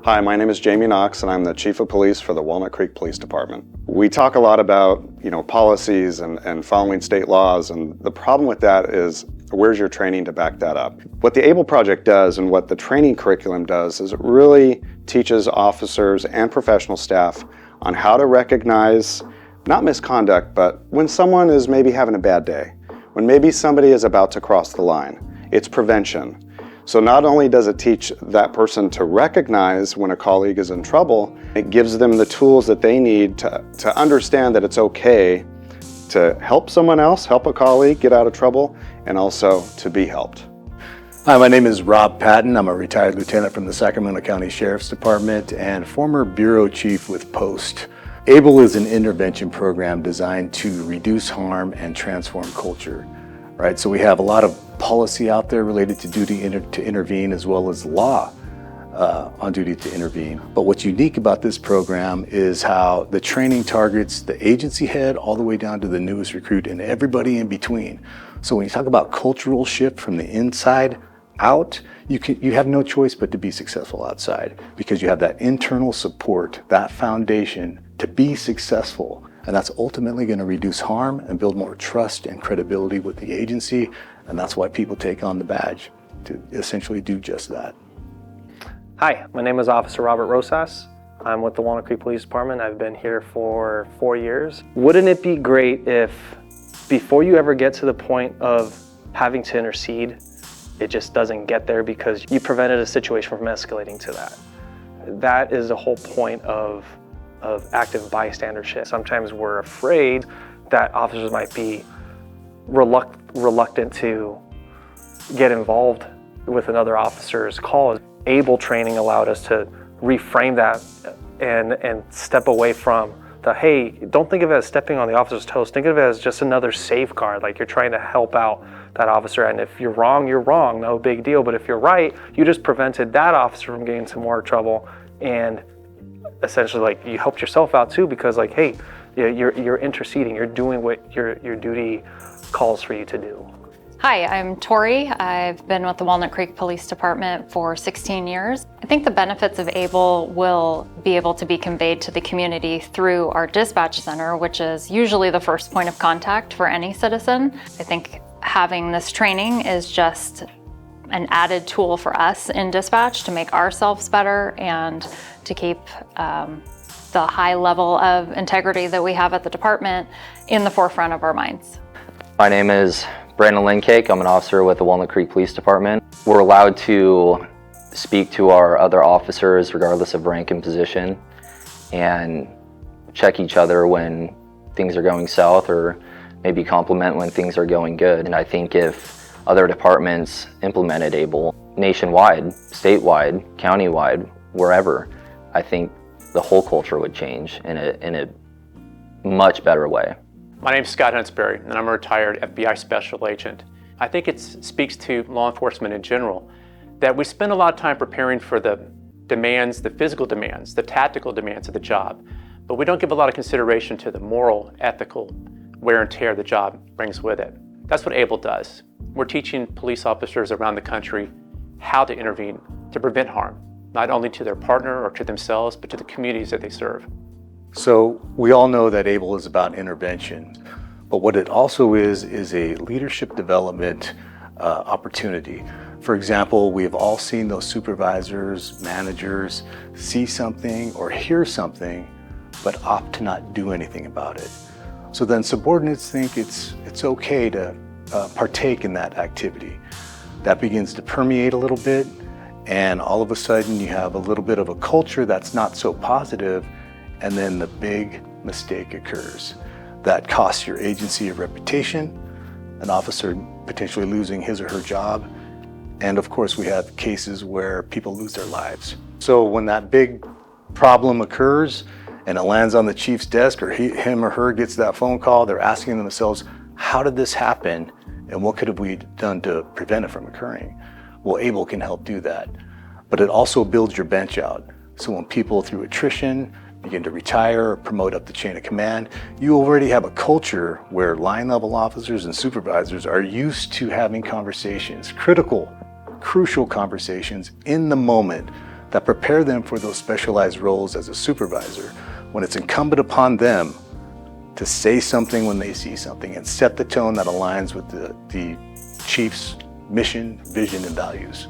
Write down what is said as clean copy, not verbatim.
Hi, my name is Jamie Knox, and I'm the Chief of Police for the Walnut Creek Police Department. We talk a lot about, policies and following state laws, and the problem with that is, where's your training to back that up? What the ABLE project does and what the training curriculum does is it really teaches officers and professional staff on how to recognize, not misconduct, but when someone is maybe having a bad day, when maybe somebody is about to cross the line. It's prevention. So not only does it teach that person to recognize when a colleague is in trouble, it gives them the tools that they need to understand that it's okay to help someone else, help a colleague get out of trouble, and also to be helped. Hi, my name is Rob Patton. I'm a retired lieutenant from the Sacramento County Sheriff's Department and former bureau chief with Post. ABLE is an intervention program designed to reduce harm and transform culture. Right, so we have a lot of policy out there related to duty to intervene, as well as law on duty to intervene. But what's unique about this program is how the training targets the agency head all the way down to the newest recruit and everybody in between. So when you talk about cultural shift from the inside out, you have no choice but to be successful outside, because you have that internal support, that foundation to be successful. And that's ultimately going to reduce harm and build more trust and credibility with the agency. And that's why people take on the badge, to essentially do just that. Hi, my name is Officer Robert Rosas. I'm with the Walnut Creek Police Department. I've been here for 4 years. Wouldn't it be great if, before you ever get to the point of having to intercede, it just doesn't get there because you prevented a situation from escalating to that? That is the whole point of active bystandership. Sometimes we're afraid that officers might be reluctant to get involved with another officer's call. ABLE training allowed us to reframe that and step away from the, hey, don't think of it as stepping on the officer's toes. Think of it as just another safeguard, like you're trying to help out that officer. And if you're wrong, no big deal. But if you're right, you just prevented that officer from getting into more trouble. And essentially, like, you helped yourself out too, because, like, hey, you're interceding, you're doing what your duty calls for you to do. Hi, I'm Tori. I've been with the Walnut Creek Police Department for 16 years. I think the benefits of ABLE will be able to be conveyed to the community through our dispatch center, which is usually the first point of contact for any citizen. I think having this training is just an added tool for us in dispatch to make ourselves better and to keep the high level of integrity that we have at the department in the forefront of our minds. My name is Brandon Lincake. I'm an officer with the Walnut Creek Police Department. We're allowed to speak to our other officers regardless of rank and position and check each other when things are going south, or maybe compliment when things are going good. And I think if other departments implemented ABLE nationwide, statewide, countywide, wherever, I think the whole culture would change in a much better way. My name is Scott Huntsberry, and I'm a retired FBI special agent. I think it speaks to law enforcement in general that we spend a lot of time preparing for the demands, the physical demands, the tactical demands of the job, but we don't give a lot of consideration to the moral, ethical wear and tear the job brings with it. That's what ABLE does. We're teaching police officers around the country how to intervene to prevent harm, not only to their partner or to themselves, but to the communities that they serve. So we all know that ABLE is about intervention, but what it also is a leadership development opportunity. For example, we have all seen those supervisors, managers see something or hear something, but opt to not do anything about it. So then subordinates think it's okay to partake in that activity. That begins to permeate a little bit, and all of a sudden you have a little bit of a culture that's not so positive, and then the big mistake occurs. That costs your agency a reputation, an officer potentially losing his or her job, and of course we have cases where people lose their lives. So when that big problem occurs and it lands on the chief's desk, or him or her gets that phone call, they're asking themselves, how did this happen and what could have we done to prevent it from occurring? Well, ABLE can help do that. But it also builds your bench out. So when people through attrition begin to retire or promote up the chain of command, you already have a culture where line level officers and supervisors are used to having conversations, critical, crucial conversations in the moment that prepare them for those specialized roles as a supervisor, when it's incumbent upon them to say something when they see something and set the tone that aligns with the chief's mission, vision, and values.